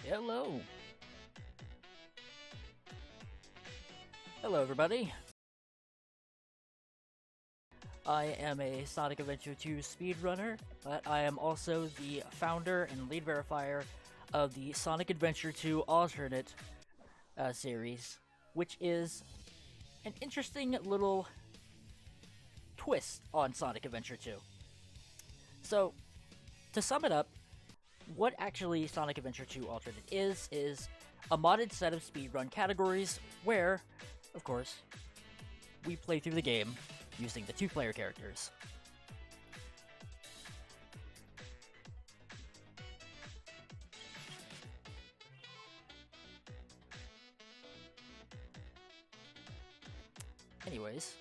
Hello. Hello, everybody. I am a Sonic Adventure 2 speedrunner, but I am also the founder and lead verifier of the Sonic Adventure 2 alternate series, which is an interesting little twist on Sonic Adventure 2. So, to sum it up, what actually Sonic Adventure 2 alternate is a modded set of speedrun categories where, of course, we play through the game using the two-player characters. Anyways,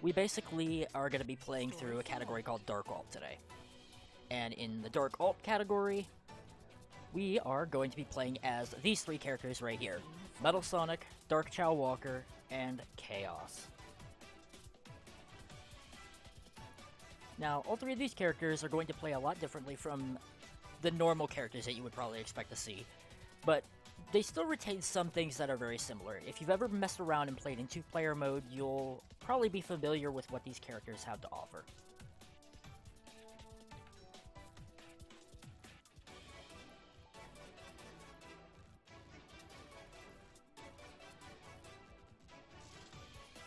we basically are going to be playing through a category called Dark Alt today. And in the Dark Alt category, we are going to be playing as these three characters right here: Metal Sonic, Dark Chow Walker, and Chaos. Now, all three of these characters are going to play a lot differently from the normal characters that you would probably expect to see, but they still retain some things that are very similar. If you've ever messed around and played in two-player mode, you'll probably be familiar with what these characters have to offer.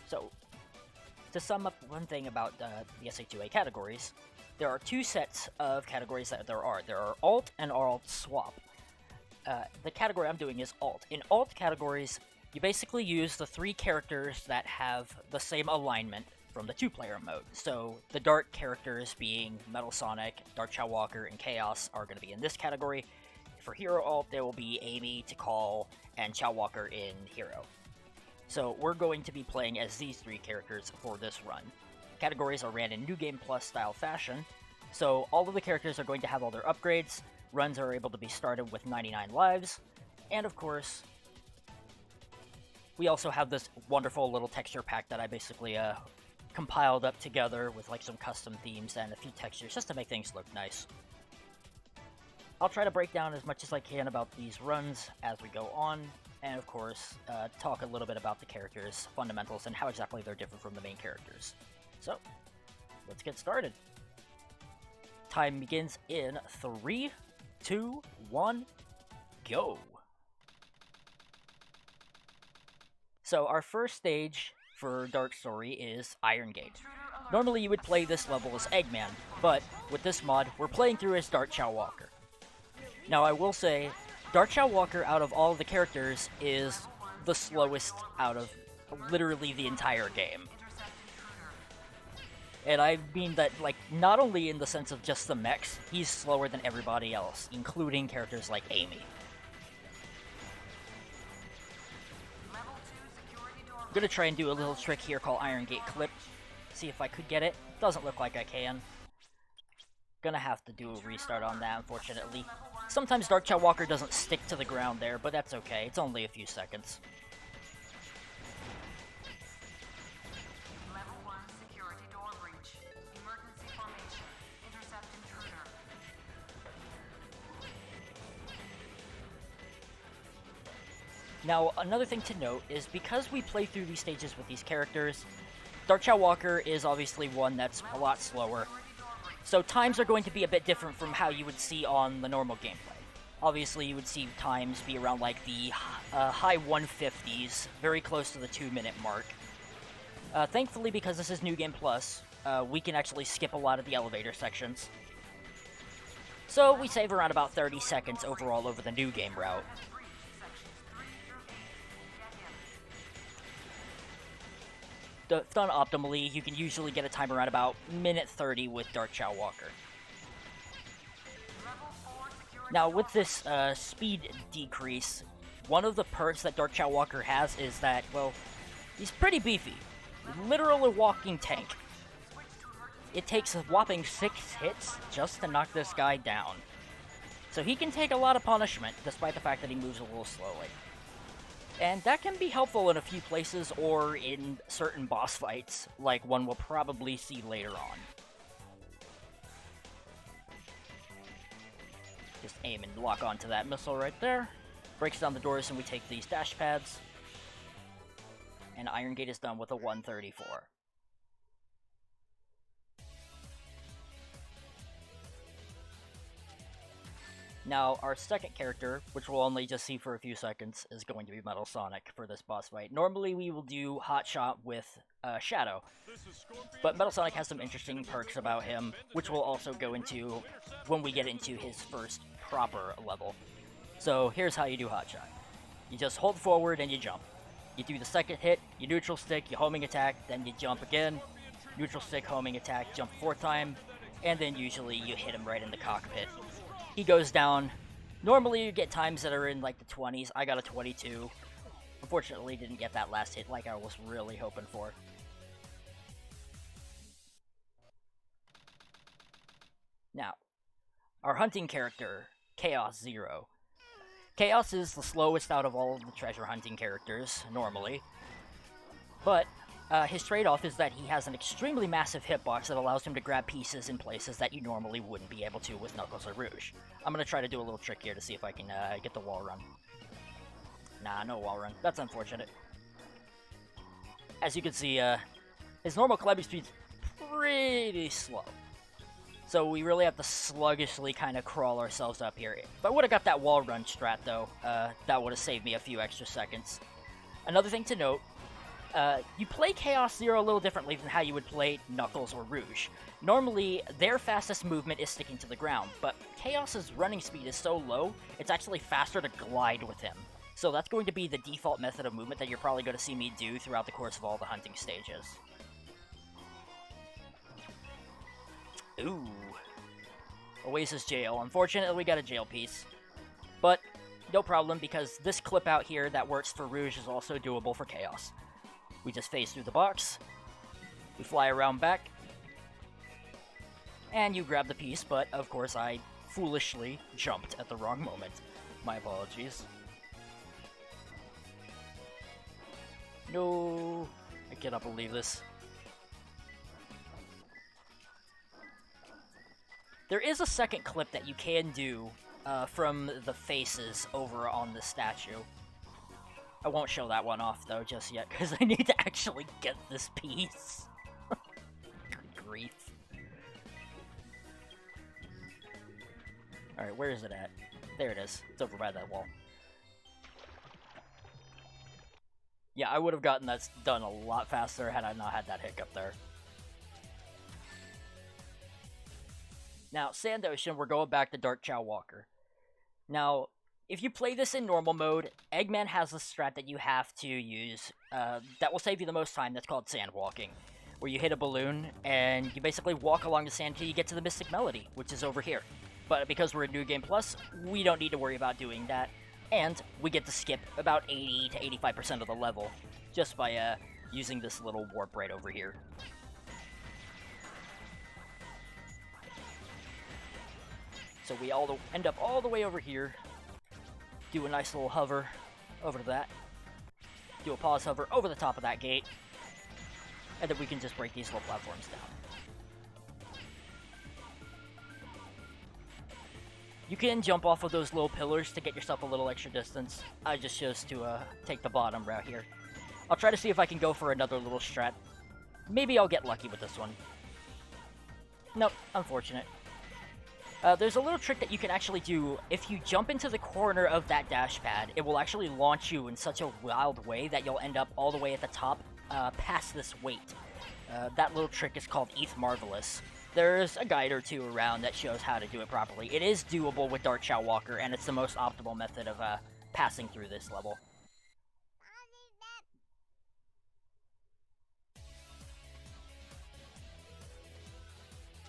So, to sum up one thing about the SA2A categories, there are two sets of categories that there are. There are Alt and Alt Swap. The category I'm doing is Alt. In Alt categories, you basically use the three characters that have the same alignment from the two-player mode. So the dark characters being Metal Sonic, Dark Chow Walker, and Chaos are going to be in this category. For Hero Alt, there will be Amy, Tikal, and Chow Walker in Hero. So we're going to be playing as these three characters for this run. Categories are ran in New Game Plus style fashion, so all of the characters are going to have all their upgrades, runs are able to be started with 99 lives, and of course, we also have this wonderful little texture pack that I basically compiled up together with like some custom themes and a few textures just to make things look nice. I'll try to break down as much as I can about these runs as we go on, and of course, talk a little bit about the characters' fundamentals and how exactly they're different from the main characters. So, let's get started. Time begins in 3, 2, 1, go! So our first stage for Dark Story is Iron Gate. Normally you would play this level as Eggman, but with this mod, we're playing through as Dark Chow Walker. Now I will say, Dark Chow Walker out of all of the characters is the slowest out of literally the entire game. And I mean that, like, not only in the sense of just the mechs, he's slower than everybody else, including characters like Amy. I'm gonna try and do a little trick here called Iron Gate Clip. See if I could get it. Doesn't look like I can. Gonna have to do a restart on that, unfortunately. Sometimes Dark Chow Walker doesn't stick to the ground there, but that's okay. It's only a few seconds. Level 1 security door breach. Emergency formation. Intercept intruder. Now, another thing to note is because we play through these stages with these characters, Dark Chow Walker is obviously one that's a lot slower. So times are going to be a bit different from how you would see on the normal gameplay. Obviously, you would see times be around like the high 150s, very close to the 2-minute mark. Thankfully, because this is New Game Plus, we can actually skip a lot of the elevator sections. So we save around about 30 seconds overall over the New Game route. Done optimally, you can usually get a time around about minute 30 with Dark Chow Walker. Now, with this speed decrease, one of the perks that Dark Chow Walker has is that, well, he's pretty beefy. Literally a walking tank. It takes a whopping 6 hits just to knock this guy down. So he can take a lot of punishment, despite the fact that he moves a little slowly. And that can be helpful in a few places or in certain boss fights, like one we'll probably see later on. Just aim and lock onto that missile right there. Breaks down the doors and we take these dash pads. And Iron Gate is done with a 134. Now, our second character, which we'll only just see for a few seconds, is going to be Metal Sonic for this boss fight. Normally, we will do Hot Shot with Shadow, but Metal Sonic has some interesting perks about him, which we'll also go into when we get into his first proper level. So, here's how you do Hot Shot. You just hold forward and you jump. You do the second hit, you neutral stick, you homing attack, then you jump again, neutral stick, homing attack, jump 4th time, and then usually you hit him right in the cockpit. He goes down. Normally you get times that are in like the 20s. I got a 22. Unfortunately didn't get that last hit like I was really hoping for. Now, our hunting character, Chaos Zero. Chaos is the slowest out of all of the treasure hunting characters, normally. But his trade-off is that he has an extremely massive hitbox that allows him to grab pieces in places that you normally wouldn't be able to with Knuckles or Rouge. I'm going to try to do a little trick here to see if I can get the wall run. Nah, no wall run. That's unfortunate. As you can see, his normal climbing speed's pretty slow. So we really have to sluggishly kind of crawl ourselves up here. If I would have got that wall run strat, though, that would have saved me a few extra seconds. Another thing to note, you play Chaos Zero a little differently than how you would play Knuckles or Rouge. Normally, their fastest movement is sticking to the ground, but Chaos's running speed is so low, it's actually faster to glide with him. So that's going to be the default method of movement that you're probably going to see me do throughout the course of all the hunting stages. Ooh. Oasis Jail. Unfortunately, we got a jail piece. But, no problem, because this clip out here that works for Rouge is also doable for Chaos. We just phase through the box, we fly around back, and you grab the piece, but of course I foolishly jumped at the wrong moment. My apologies. No, I cannot believe this. There is a second clip that you can do from the faces over on the statue. I won't show that one off, though, just yet, because I need to actually get this piece. Good grief. Alright, where is it at? There it is. It's over by that wall. Yeah, I would have gotten that done a lot faster had I not had that hiccup there. Now, Sand Ocean, we're going back to Dark Chow Walker. Now, if you play this in normal mode, Eggman has a strat that you have to use that will save you the most time. That's called sand walking, where you hit a balloon and you basically walk along the sand till you get to the Mystic Melody, which is over here. But because we're in New Game Plus, we don't need to worry about doing that, and we get to skip about 80 to 85% of the level just by using this little warp right over here. So we all end up all the way over here. Do a nice little hover over to that. Do a pause hover over the top of that gate. And then we can just break these little platforms down. You can jump off of those little pillars to get yourself a little extra distance. I just chose to take the bottom route here. I'll try to see if I can go for another little strat. Maybe I'll get lucky with this one. Nope, unfortunate. There's a little trick that you can actually do. If you jump into the corner of that dash pad, it will actually launch you in such a wild way that you'll end up all the way at the top, past this weight. That little trick is called ETH Marvelous. There's a guide or two around that shows how to do it properly. It is doable with Dark Chow Walker, and it's the most optimal method of passing through this level.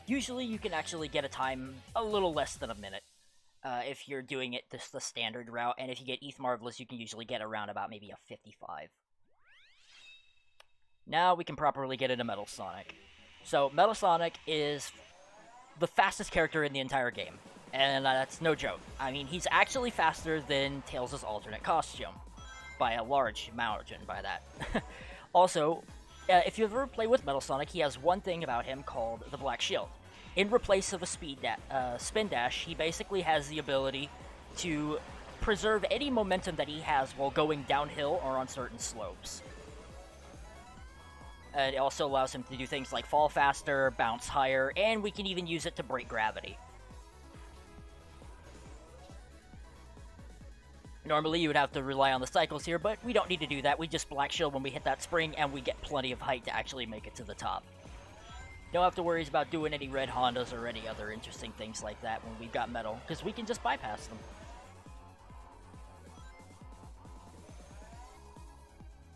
Usually you can actually get a time a little less than a minute if you're doing it just the standard route, and if you get ETH Marvelous, you can usually get around about maybe a 55. Now we can properly get into Metal Sonic. So Metal Sonic is the fastest character in the entire game, and that's no joke. I mean, he's actually faster than Tails' alternate costume, by a large margin by that. Also, if you ever play with Metal Sonic, he has one thing about him called the Black Shield. in replace of a spin dash, he basically has the ability to preserve any momentum that he has while going downhill or on certain slopes. And it also allows him to do things like fall faster, bounce higher, and we can even use it to break gravity. Normally you would have to rely on the cycles here, but we don't need to do that. We just Black Shield when we hit that spring, and we get plenty of height to actually make it to the top. Don't have to worry about doing any red Hondas or any other interesting things like that when we've got metal, because we can just bypass them.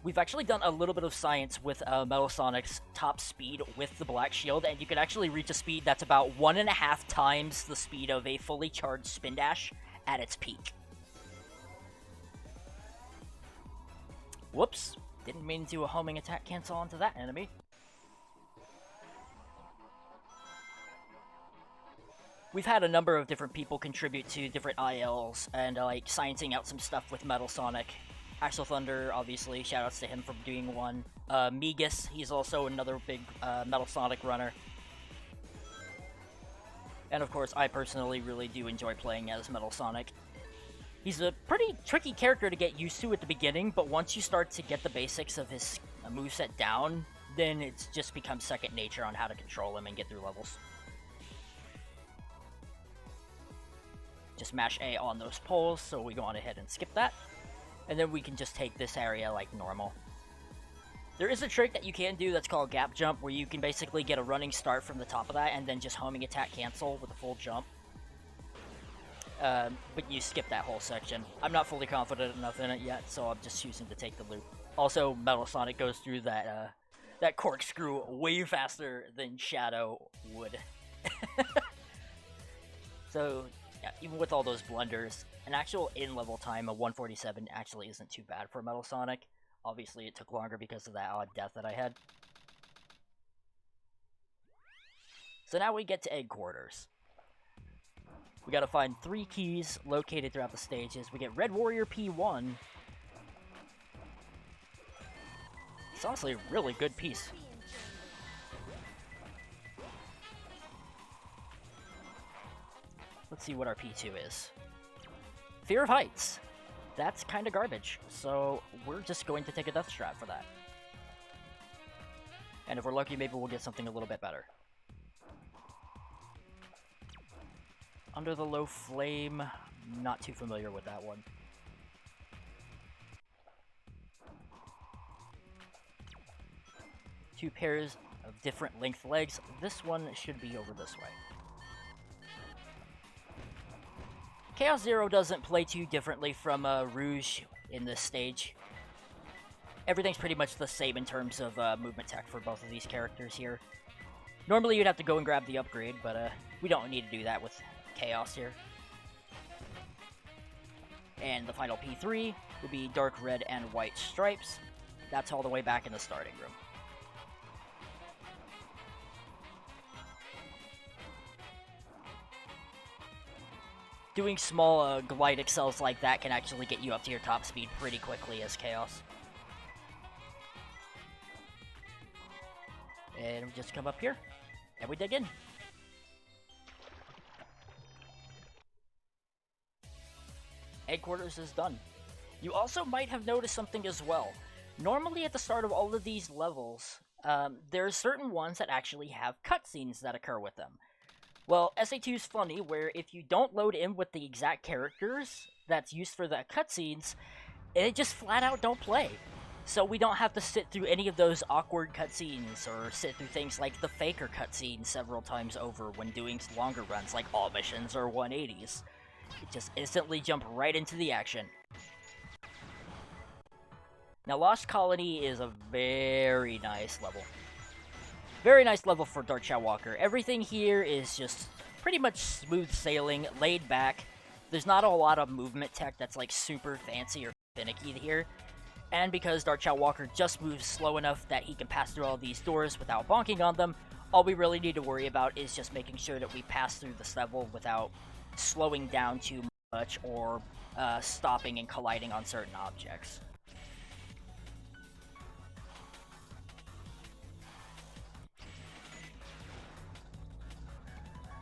We've actually done a little bit of science with Metal Sonic's top speed with the Black Shield, and you can actually reach a speed that's about 1.5 times the speed of a fully charged Spin Dash at its peak. Whoops, didn't mean to homing attack cancel onto that enemy. We've had a number of different people contribute to different ILs and like sciencing out some stuff with Metal Sonic. Axel Thunder, obviously, shoutouts to him for doing one. Migas, he's also another big Metal Sonic runner. And of course, I personally really do enjoy playing as Metal Sonic. He's a pretty tricky character to get used to at the beginning, but once you start to get the basics of his moveset down, then it's just becomes second nature on how to control him and get through levels. Just mash A on those poles, so we go on ahead and skip that. And then we can just take this area like normal. There is a trick that you can do that's called Gap Jump, where you can basically get a running start from the top of that and then just homing attack cancel with a full jump. But you skip that whole section. I'm not fully confident enough in it yet, so I'm just choosing to take the loop. Also, Metal Sonic goes through that that corkscrew way faster than Shadow would. So, yeah, even with all those blunders, an actual in-level time of 147 actually isn't too bad for Metal Sonic. Obviously, it took longer because of that odd death that I had. So now we get to Egg Quarters. We gotta find 3 keys located throughout the stages. We get Red Warrior P1. It's honestly a really good piece. Let's see what our P2 is. Fear of Heights. That's kind of garbage, so we're just going to take a Death Strap for that. And if we're lucky, maybe we'll get something a little bit better. Under the Low Flame, not too familiar with that one. Two pairs of different length legs. This one should be over this way. Chaos Zero doesn't play too differently from Rouge in this stage. Everything's pretty much the same in terms of movement tech for both of these characters here. Normally you'd have to go and grab the upgrade, but we don't need to do that with Chaos here. And the final P3 would be dark red and white stripes. That's all the way back in the starting room. Doing small glide excels like that can actually get you up to your top speed pretty quickly as Chaos. And we just come up here, and we dig in. Egg Quarters is done. You also might have noticed something as well. Normally at the start of all of these levels, there are certain ones that actually have cutscenes that occur with them. Well, SA2 is funny, where if you don't load in with the exact characters that's used for the cutscenes, it just flat out don't play. So we don't have to sit through any of those awkward cutscenes, or sit through things like the Faker cutscene several times over when doing longer runs like all missions or 180s. It just instantly jump right into the action. Now, Lost Colony is a very nice level. Very nice level for Dark Shadow Walker. Everything here is just pretty much smooth sailing, laid back. There's not a lot of movement tech that's like super fancy or finicky here. And because Dark Shadow Walker just moves slow enough that he can pass through all these doors without bonking on them, all we really need to worry about is just making sure that we pass through this level without slowing down too much or stopping and colliding on certain objects.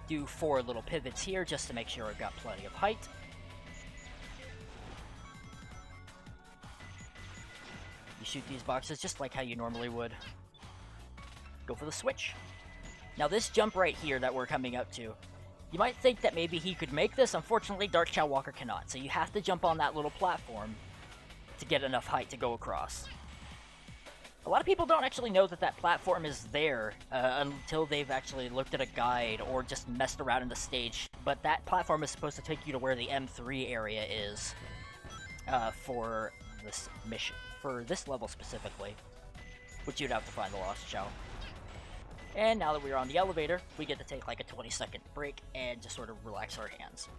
do 4 little pivots here just to make sure I've got plenty of height. You shoot these boxes just like how you normally would. Go for the switch. Now this jump right here that we're coming up to, you might think that maybe he could make this. Unfortunately, Dark Chow Walker cannot, so you have to jump on that little platform to get enough height to go across. A lot of people don't actually know that that platform is there until they've actually looked at a guide or just messed around in the stage, but that platform is supposed to take you to where the M3 area is for this mission, for this level specifically, which you'd have to find the Lost Chow. And now that we're on the elevator, we get to take like a 20-second break and just sort of relax our hands.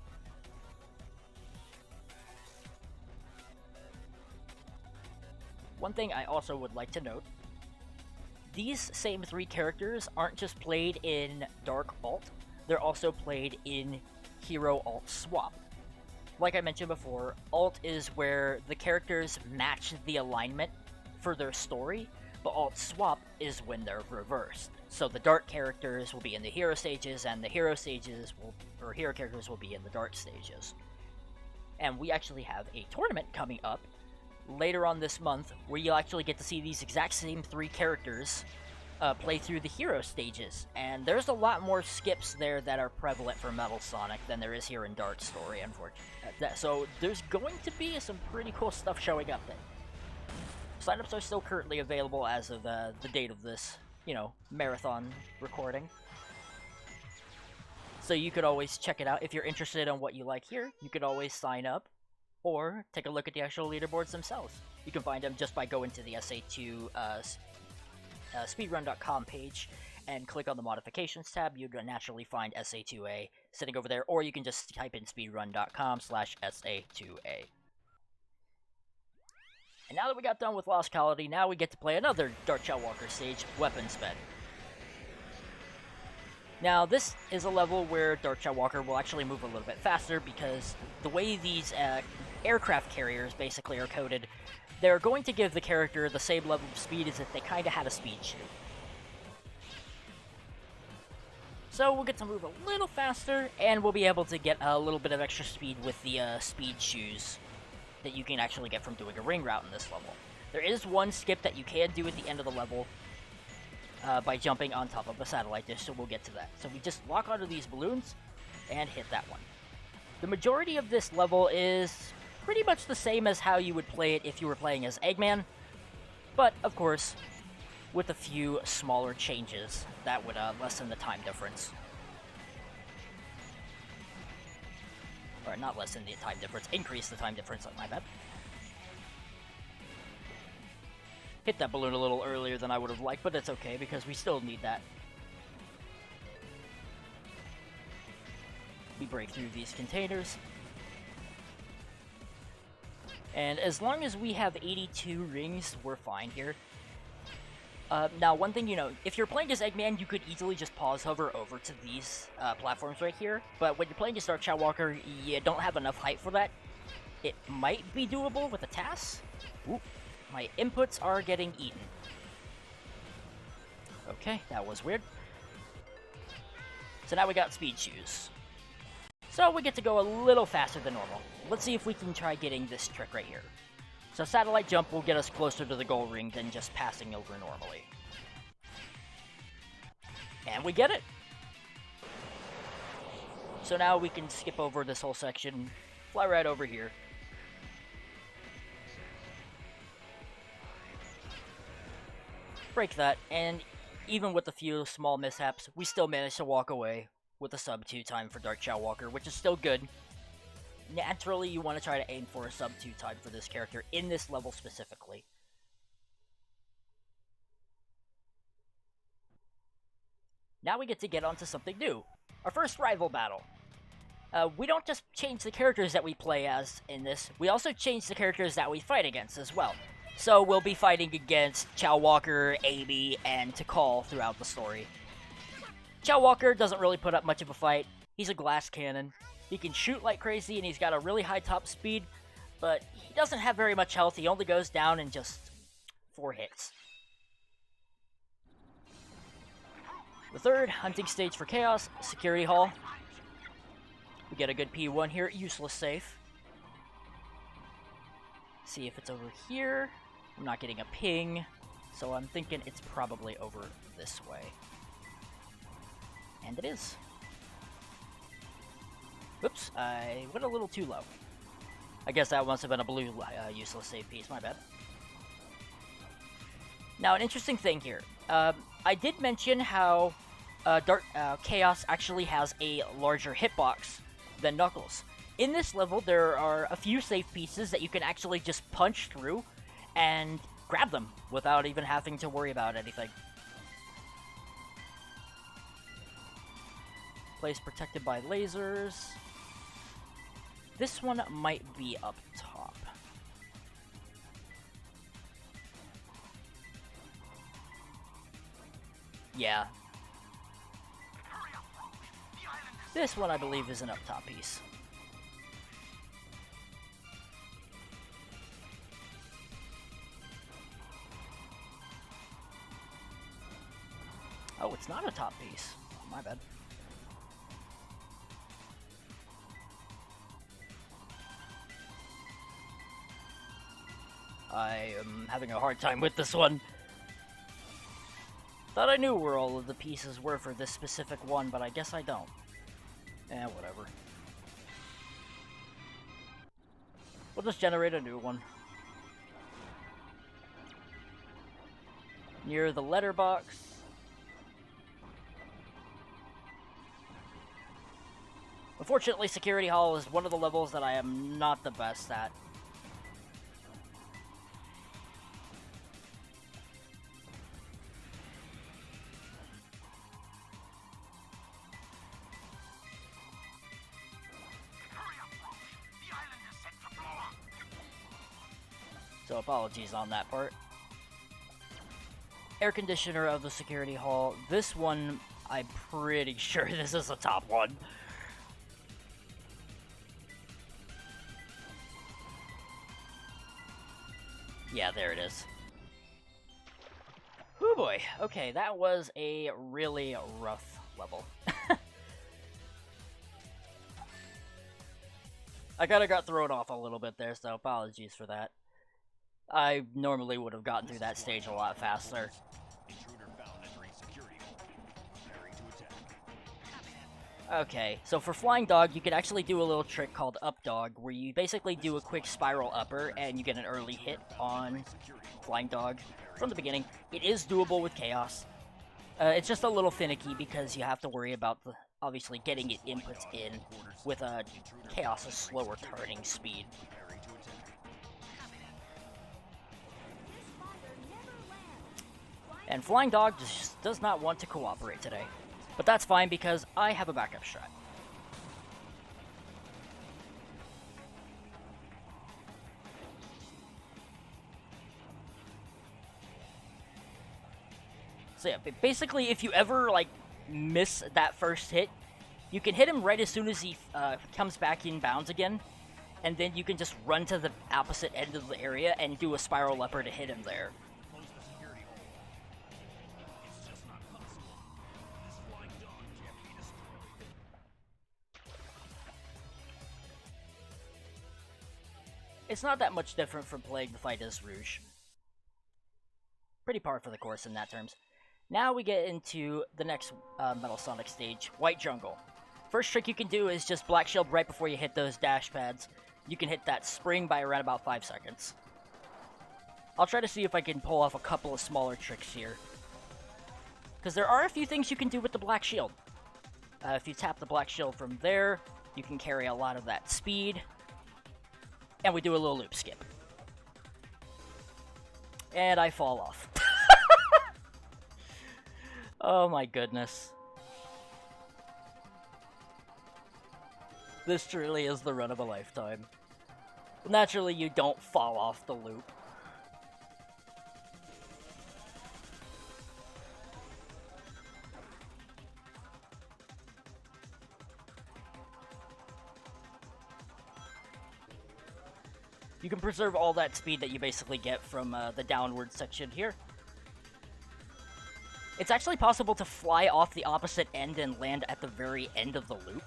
One thing I also would like to note, these same 3 characters aren't just played in Dark Alt, they're also played in Hero Alt Swap. Like I mentioned before, Alt is where the characters match the alignment for their story, but Alt Swap is when they're reversed. So the Dark characters will be in the Hero stages, and the Hero characters will be in the Dark stages. And we actually have a tournament coming up later on this month where you'll actually get to see these exact same 3 characters play through the Hero stages. And there's a lot more skips there that are prevalent for Metal Sonic than there is here in Dark Story, unfortunately. So there's going to be some pretty cool stuff showing up there. Signups are still currently available as of the date of this, marathon recording. So you could always check it out. If you're interested in what you like here, you could always sign up or take a look at the actual leaderboards themselves. You can find them just by going to the SA2 speedrun.com page and click on the modifications tab. You'd naturally find SA2A sitting over there, or you can just type in speedrun.com/SA2A. And now that we got done with Lost Colony, now we get to play another Dark Chow Walker stage, Weapons Bed. Now, this is a level where Dark Chow Walker will actually move a little bit faster because the way these aircraft carriers basically are coded, they're going to give the character the same level of speed as if they kind of had a speed shoe. So we'll get to move a little faster, and we'll be able to get a little bit of extra speed with the speed shoes that you can actually get from doing a ring route in this level. There is one skip that you can do at the end of the level by jumping on top of a satellite dish, so we'll get to that. So we just lock onto these balloons and hit that one. The majority of this level is pretty much the same as how you would play it if you were playing as Eggman, but of course with a few smaller changes that would lessen the time difference. Or not lessen the time difference, increase the time difference, my bad. Hit that balloon a little earlier than I would have liked, but it's okay because we still need that. We break through these containers. And as long as we have 82 rings, we're fine here. Now, one thing, if you're playing as Eggman, you could easily just pause hover over to these platforms right here. But when you're playing as Dark Chow Walker, you don't have enough height for that. It might be doable with a TAS. Ooh, my inputs are getting eaten. Okay, that was weird. So now we got speed shoes. So we get to go a little faster than normal. Let's see if we can try getting this trick right here. So satellite jump will get us closer to the goal ring than just passing over normally. And we get it! So now we can skip over this whole section, fly right over here. Break that, and even with a few small mishaps, we still managed to walk away with a sub-2 time for Dark Chow Walker, which is still good. Naturally, you want to try to aim for a sub-2 time for this character in this level specifically. Now we get to get onto something new. Our first rival battle. We don't just change the characters that we play as in this, we also change the characters that we fight against as well. So we'll be fighting against Chow Walker, Amy, and Tikal throughout the story. Chow Walker doesn't really put up much of a fight. He's a glass cannon. He can shoot like crazy, and he's got a really high top speed, but he doesn't have very much health. He only goes down in just 4 hits. The third hunting stage for Chaos, Security Hall. We get a good P1 here, useless safe. See if it's over here. I'm not getting a ping, so I'm thinking it's probably over this way. And it is. Oops, I went a little too low. I guess that must have been a blue useless save piece, my bad. Now, an interesting thing here. I did mention how Chaos actually has a larger hitbox than Knuckles. In this level, there are a few safe pieces that you can actually just punch through and grab them without even having to worry about anything. Place protected by lasers. This one might be up top. Yeah. This one, I believe, is an up top piece. Oh, it's not a top piece. My bad. I am having a hard time with this one. Thought I knew where all of the pieces were for this specific one, but I guess I don't. Eh, whatever. We'll just generate a new one. Near the letterbox. Unfortunately, Security Hall is one of the levels that I am not the best at. So apologies on that part. Air conditioner of the Security Hall. This one, I'm pretty sure this is the top one. Yeah, there it is. Oh boy. Okay, that was a really rough level. I kinda got thrown off a little bit there, so apologies for that. I normally would have gotten through that stage a lot faster. Okay, so for Flying Dog, you can actually do a little trick called Up Dog, where you basically do a quick spiral upper, and you get an early hit on Flying Dog from the beginning. It is doable with Chaos. It's just a little finicky because you have to worry about, obviously, getting it inputs in with Chaos's slower turning speed. And Flying Dog just does not want to cooperate today. But that's fine because I have a backup strat. So yeah, basically if you ever like miss that first hit, you can hit him right as soon as he comes back in bounds again. And then you can just run to the opposite end of the area and do a spiral upper to hit him there. It's not that much different from playing the fight as Rouge. Pretty par for the course in that terms. Now we get into the next Metal Sonic stage, White Jungle. First trick you can do is just Black Shield right before you hit those dash pads. You can hit that spring by around about 5 seconds. I'll try to see if I can pull off a couple of smaller tricks here. Because there are a few things you can do with the Black Shield. If you tap the Black Shield from there, you can carry a lot of that speed. And we do a little loop skip. And I fall off. Oh my goodness. This truly is the run of a lifetime. Naturally, you don't fall off the loop. You can preserve all that speed that you basically get from the downward section here. It's actually possible to fly off the opposite end and land at the very end of the loop.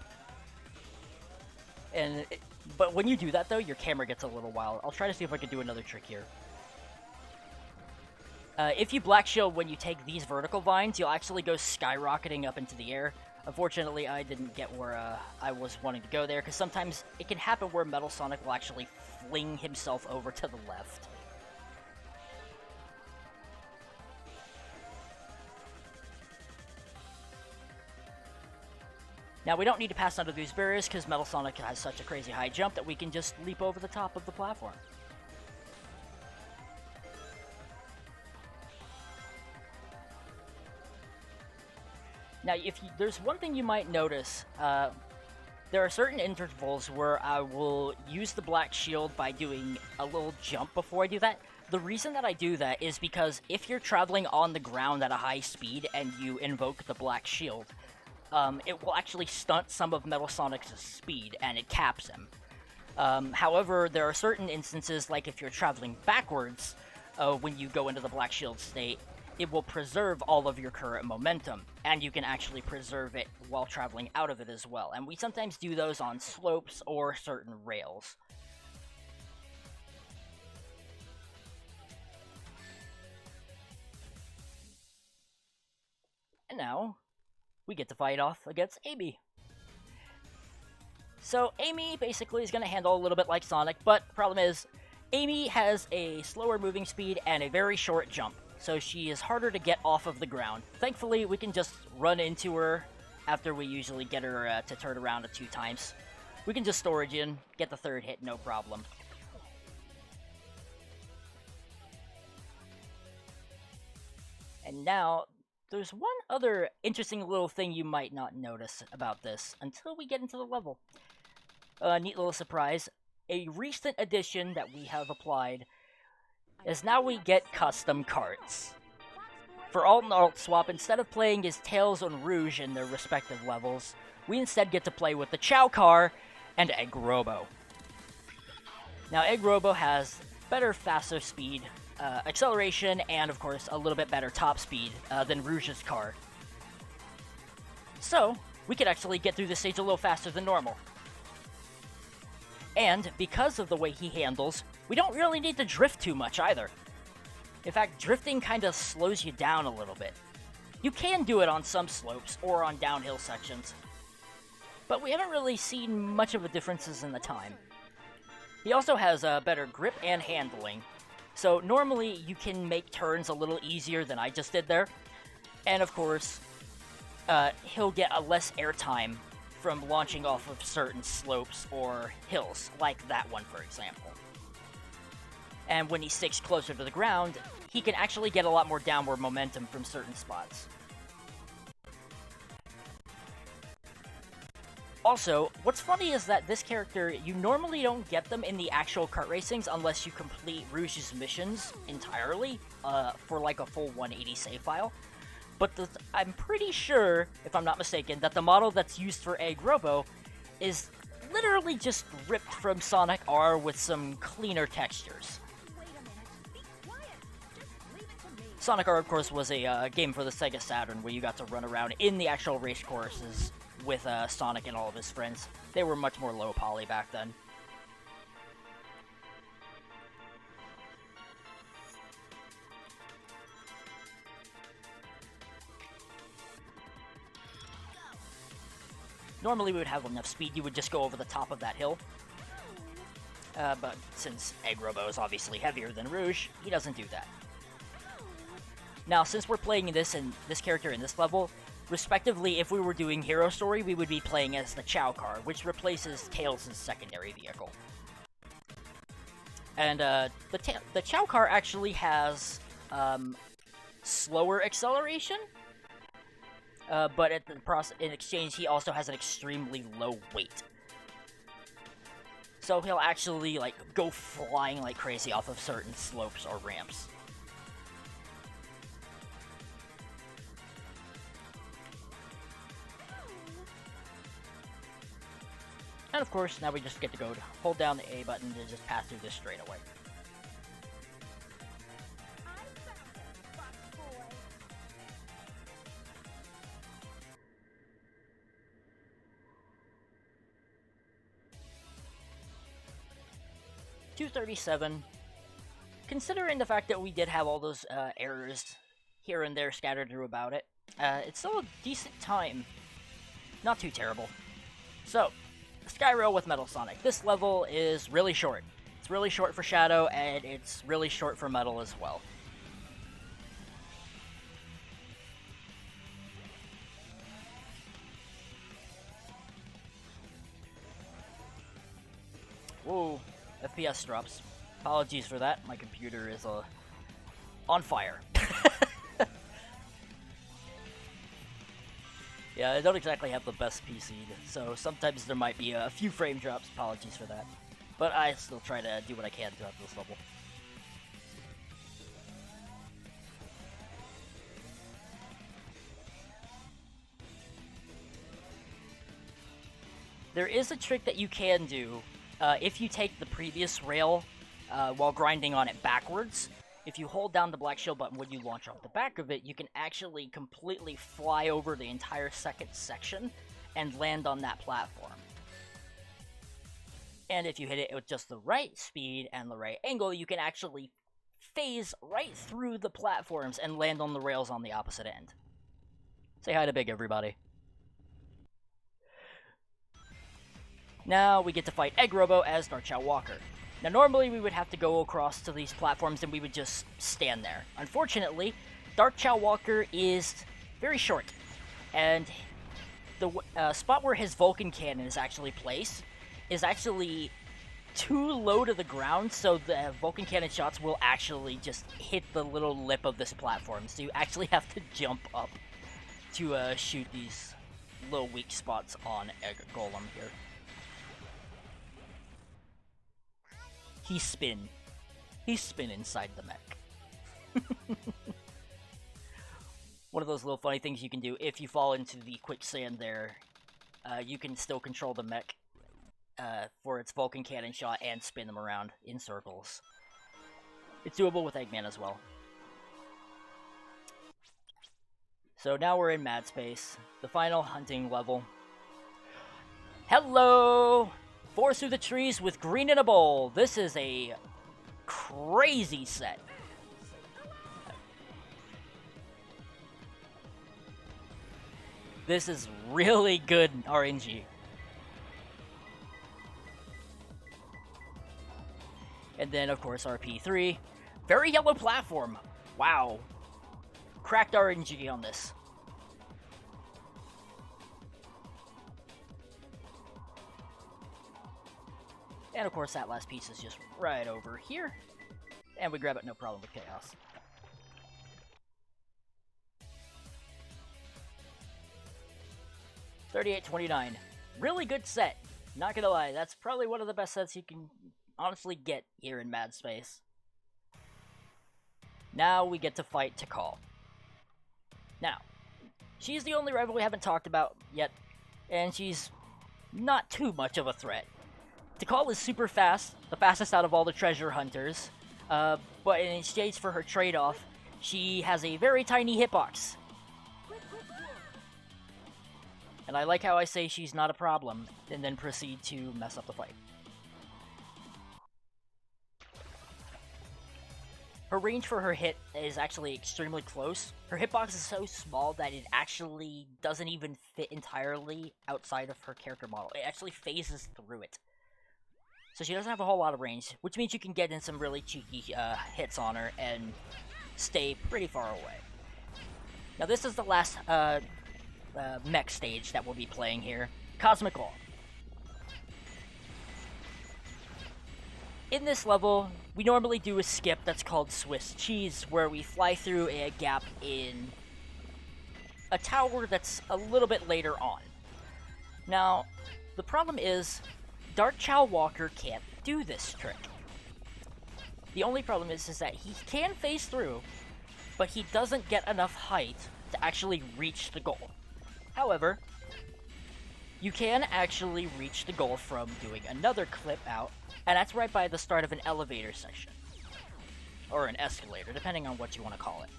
But when you do that, though, your camera gets a little wild. I'll try to see if I can do another trick here. If you black shield when you take these vertical vines, you'll actually go skyrocketing up into the air. Unfortunately, I didn't get where I was wanting to go there, because sometimes it can happen where Metal Sonic will actually fling himself over to the left. Now, we don't need to pass under these barriers, because Metal Sonic has such a crazy high jump that we can just leap over the top of the platform. Now, there's one thing you might notice. There are certain intervals where I will use the black shield by doing a little jump before I do that. The reason that I do that is because if you're traveling on the ground at a high speed and you invoke the black shield, it will actually stunt some of Metal Sonic's speed, and it caps him. However, there are certain instances, like if you're traveling backwards, when you go into the black shield state, it will preserve all of your current momentum, and you can actually preserve it while traveling out of it as well. And we sometimes do those on slopes or certain rails. And now, we get to fight off against Amy. So Amy basically is going to handle a little bit like Sonic, but the problem is, Amy has a slower moving speed and a very short jump, so she is harder to get off of the ground. Thankfully, we can just run into her after we usually get her to turn around 2 times. We can just storage in, get the 3rd hit, no problem. And now, there's one other interesting little thing you might not notice about this until we get into the level. Neat little surprise. A recent addition that we have applied is now we get custom carts. For Alt and Alt Swap, instead of playing as Tails and Rouge in their respective levels, we instead get to play with the Chow Car and Egg Robo. Now, Egg Robo has better, faster speed, acceleration, and of course a little bit better top speed than Rouge's car. So, we could actually get through this stage a little faster than normal. And, because of the way he handles, we don't really need to drift too much either. In fact, drifting kind of slows you down a little bit. You can do it on some slopes or on downhill sections, but we haven't really seen much of a differences in the time. He also has better grip and handling, so normally you can make turns a little easier than I just did there. And of course, he'll get a less airtime from launching off of certain slopes or hills, like that one for example. And when he sticks closer to the ground, he can actually get a lot more downward momentum from certain spots. Also, what's funny is that this character, you normally don't get them in the actual kart racings unless you complete Rouge's missions entirely, for like a full 180 save file. But I'm pretty sure, if I'm not mistaken, that the model that's used for Egg Robo is literally just ripped from Sonic R with some cleaner textures. Sonic R, of course, was a game for the Sega Saturn where you got to run around in the actual race courses with Sonic and all of his friends. They were much more low poly back then. Normally we would have enough speed, you would just go over the top of that hill. But since Egg Robo is obviously heavier than Rouge, he doesn't do that. Now, since we're playing this character in this level, respectively, if we were doing Hero Story, we would be playing as the Chow Car, which replaces Tails' secondary vehicle. And the Chow Car actually has slower acceleration, but in exchange, he also has an extremely low weight. So he'll actually go flying like crazy off of certain slopes or ramps. And of course, now we just get to go hold down the A button to just pass through this straightaway. 237. Considering the fact that we did have all those errors here and there scattered through about it, it's still a decent time. Not too terrible. So, Skyrail with Metal Sonic. This level is really short. It's really short for Shadow, and it's really short for Metal as well. Whoa, FPS drops. Apologies for that, my computer is on fire. Yeah, I don't exactly have the best PC, so sometimes there might be a few frame drops, apologies for that. But I still try to do what I can throughout this level. There is a trick that you can do if you take the previous rail while grinding on it backwards. If you hold down the black shield button when you launch off the back of it, you can actually completely fly over the entire second section and land on that platform. And if you hit it with just the right speed and the right angle, you can actually phase right through the platforms and land on the rails on the opposite end. Say hi to Big, everybody. Now we get to fight Egg Robo as Dark Chow Walker. Now normally we would have to go across to these platforms and we would just stand there. Unfortunately, Dark Chow Walker is very short, and the spot where his Vulcan cannon is actually placed is actually too low to the ground, so the Vulcan cannon shots will actually just hit the little lip of this platform, so you actually have to jump up to shoot these little weak spots on Egg Golem here. He's spin inside the mech. One of those little funny things you can do if you fall into the quicksand there, you can still control the mech for its Vulcan cannon shot and spin them around in circles. It's doable with Eggman as well. So now we're in Mad Space, the final hunting level. Hello! Forest through the trees with green in a bowl. This is a crazy set. This is really good RNG. And then, of course, RP3. Very yellow platform. Wow. Cracked RNG on this. And of course that last piece is just right over here. And we grab it no problem with Chaos. $38.29. Really good set. Not gonna lie, that's probably one of the best sets you can honestly get here in Mad Space. Now we get to fight Tikal. Now, she's the only rival we haven't talked about yet, and she's not too much of a threat. Tikal is super fast, the fastest out of all the treasure hunters, but in exchange for her trade-off, she has a very tiny hitbox. And I like how I say she's not a problem, and then proceed to mess up the fight. Her range for her hit is actually extremely close. Her hitbox is so small that it actually doesn't even fit entirely outside of her character model. It actually phases through it. So she doesn't have a whole lot of range, which means you can get in some really cheeky hits on her and stay pretty far away. Now this is the last mech stage that we'll be playing here, Cosmic Law. In this level, we normally do a skip that's called Swiss Cheese, where we fly through a gap in a tower that's a little bit later on. Now, the problem is, Dark Chow Walker can't do this trick. The only problem is that he can phase through, but he doesn't get enough height to actually reach the goal. However, you can actually reach the goal from doing another clip out, and that's right by the start of an elevator section. Or an escalator, depending on what you want to call it.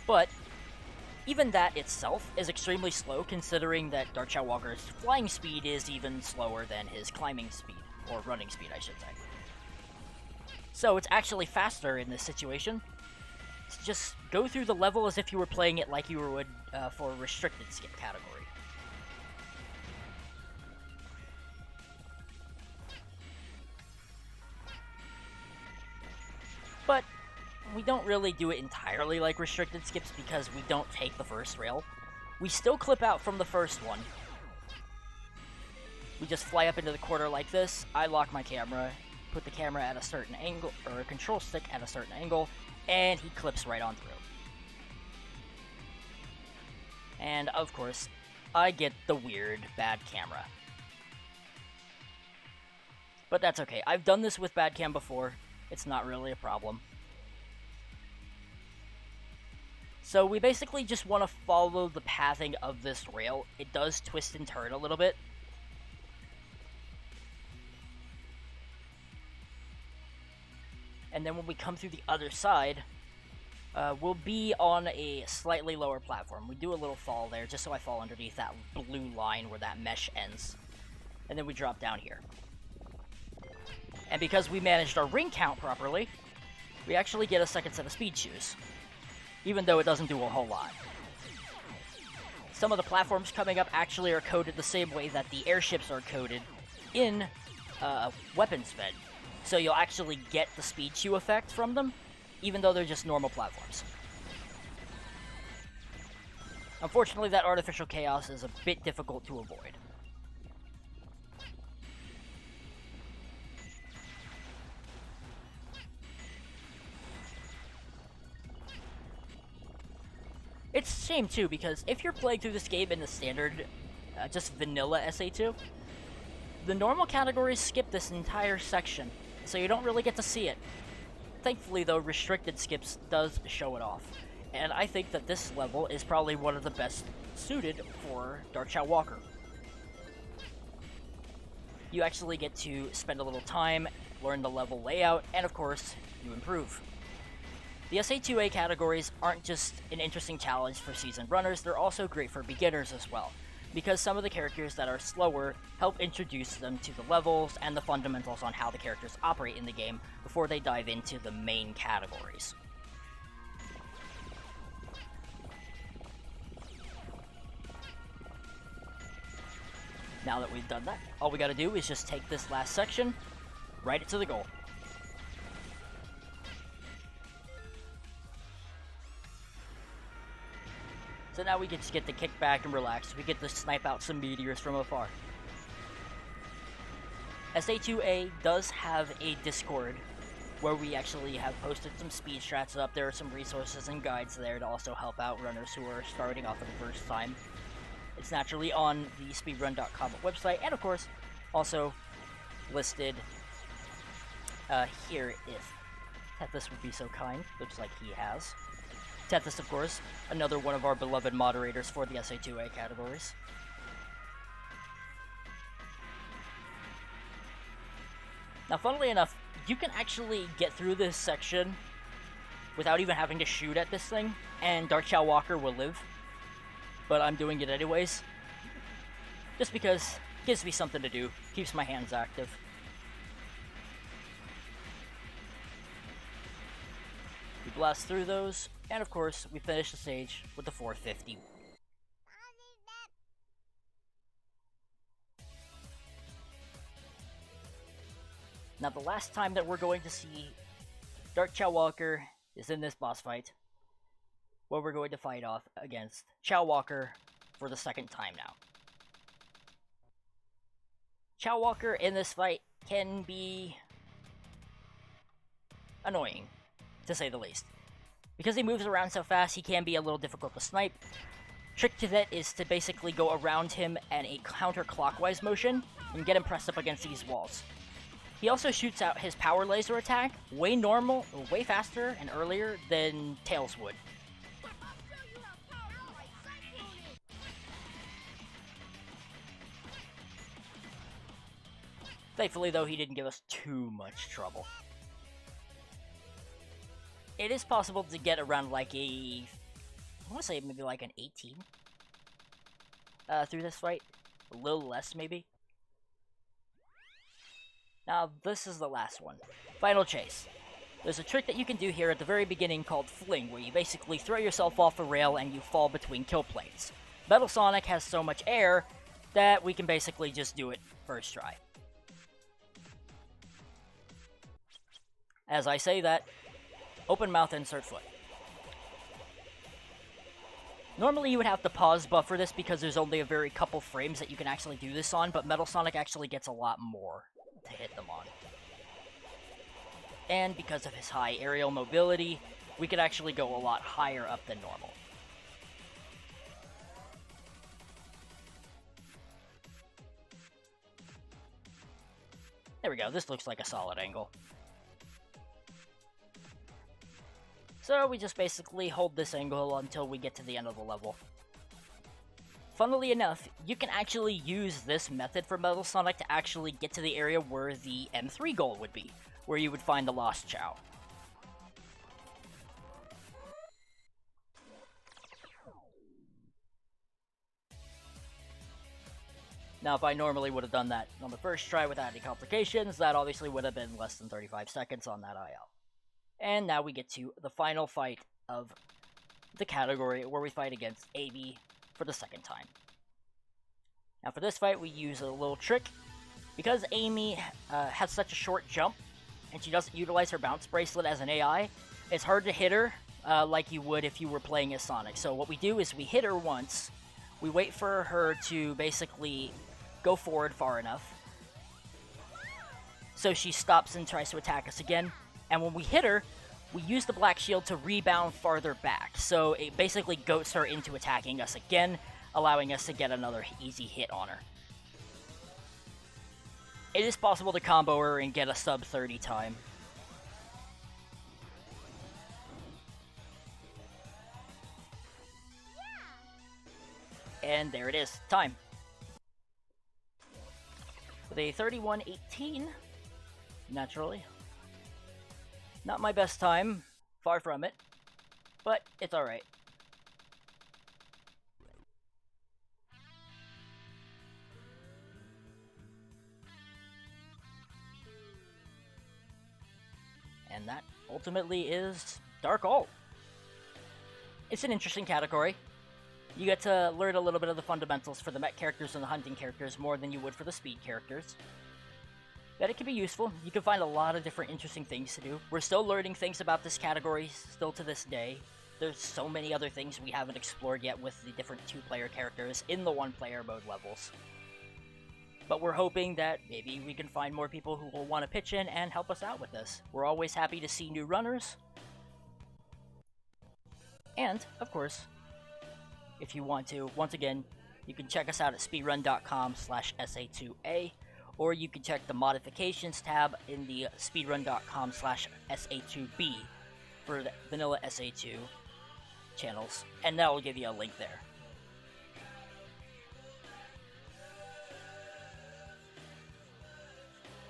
But even that itself is extremely slow, considering that Dark Chow Walker's flying speed is even slower than his climbing speed, or running speed, I should say. So it's actually faster in this situation. Just go through the level as if you were playing it like you would for a restricted skip category. But we don't really do it entirely like restricted skips because we don't take the first rail. We still clip out from the first one. We just fly up into the corner like this. I lock my camera, put the camera at a certain angle, or a control stick at a certain angle, and he clips right on through. And of course, I get the weird bad camera. But that's okay. I've done this with bad cam before. It's not really a problem. So we basically just want to follow the pathing of this rail. It does twist and turn a little bit. And then when we come through the other side, we'll be on a slightly lower platform. We do a little fall there, just so I fall underneath that blue line where that mesh ends. And then we drop down here. And because we managed our ring count properly, we actually get a second set of speed shoes, even though it doesn't do a whole lot. Some of the platforms coming up actually are coded the same way that the airships are coded in Weapons Fed. So you'll actually get the speed shoe effect from them, even though they're just normal platforms. Unfortunately, that artificial chaos is a bit difficult to avoid. It's a shame, too, because if you're playing through this game in the standard, just vanilla SA2, the normal categories skip this entire section, so you don't really get to see it. Thankfully, though, restricted skips does show it off, and I think that this level is probably one of the best suited for Dark Chow Walker. You actually get to spend a little time, learn the level layout, and of course, you improve. The SA2A categories aren't just an interesting challenge for seasoned runners, they're also great for beginners as well, because some of the characters that are slower help introduce them to the levels and the fundamentals on how the characters operate in the game before they dive into the main categories. Now that we've done that, all we gotta do is just take this last section, ride it to the goal. So now we can just get to kick back and relax. We get to snipe out some meteors from afar. SA2A does have a Discord where we actually have posted some speed strats up. There are some resources and guides there to also help out runners who are starting off for the first time. It's naturally on the speedrun.com website, and of course, also listed here if Tethys would be so kind. Looks like he has. Tethys, of course, another one of our beloved moderators for the SA2A categories. Now, funnily enough, you can actually get through this section without even having to shoot at this thing, and Dark Chow Walker will live. But I'm doing it anyways, just because it gives me something to do, keeps my hands active. We blast through those, and of course, we finish the stage with the 450. Now, the last time that we're going to see Dark Chow Walker is in this boss fight, where we're going to fight off against Chow Walker for the second time now. Chow Walker in this fight can be annoying, to say the least. Because he moves around so fast, he can be a little difficult to snipe. Trick to that is to basically go around him in a counterclockwise motion and get him pressed up against these walls. He also shoots out his power laser attack way faster and earlier than Tails would. Thankfully, though, he didn't give us too much trouble. It is possible to get around like a I want to say maybe like an 18 through this fight. A little less, maybe. Now, this is the last one. Final Chase. There's a trick that you can do here at the very beginning called Fling, where you basically throw yourself off a rail and you fall between kill plates. Metal Sonic has so much air that we can basically just do it first try. As I say that, open mouth, insert foot. Normally you would have to pause buffer this because there's only a very couple frames that you can actually do this on, but Metal Sonic actually gets a lot more to hit them on. And because of his high aerial mobility, we could actually go a lot higher up than normal. There we go, this looks like a solid angle. So we just basically hold this angle until we get to the end of the level. Funnily enough, you can actually use this method for Metal Sonic to actually get to the area where the M3 goal would be, where you would find the Lost Chow. Now, if I normally would have done that on the first try without any complications, that obviously would have been less than 35 seconds on that IL. And now we get to the final fight of the category, where we fight against Amy for the second time. Now for this fight, we use a little trick. Because Amy has such a short jump, and she doesn't utilize her bounce bracelet as an AI, it's hard to hit her like you would if you were playing as Sonic. So what we do is we hit her once, we wait for her to basically go forward far enough, so she stops and tries to attack us again. And when we hit her, we use the black shield to rebound farther back, so it basically goats her into attacking us again, allowing us to get another easy hit on her. It is possible to combo her and get a sub 30 time. And there it is, time. With a 31:18, naturally. Not my best time, far from it, but it's alright. And that ultimately is Dark Alt. It's an interesting category. You get to learn a little bit of the fundamentals for the mech characters and the hunting characters more than you would for the speed characters. But it can be useful. You can find a lot of different interesting things to do. We're still learning things about this category, still to this day. There's so many other things we haven't explored yet with the different two-player characters in the one-player mode levels. But we're hoping that maybe we can find more people who will want to pitch in and help us out with this. We're always happy to see new runners. And, of course, if you want to, once again, you can check us out at speedrun.com/SA2A, or you can check the modifications tab in the speedrun.com/SA2B for the vanilla SA2 channels, and that will give you a link there.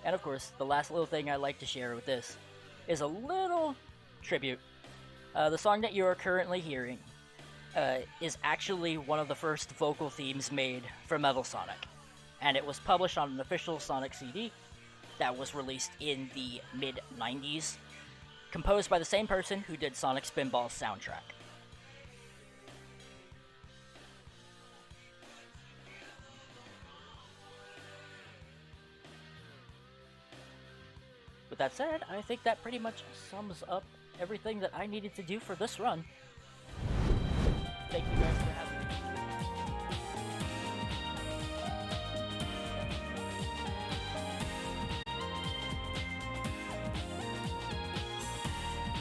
And of course, the last little thing I'd like to share with this is a little tribute. The song that you are currently hearing is actually one of the first vocal themes made for Metal Sonic, and it was published on an official Sonic CD that was released in the mid-90s, composed by the same person who did Sonic Spinball's soundtrack. With that said, I think that pretty much sums up everything that I needed to do for this run. Thank you guys for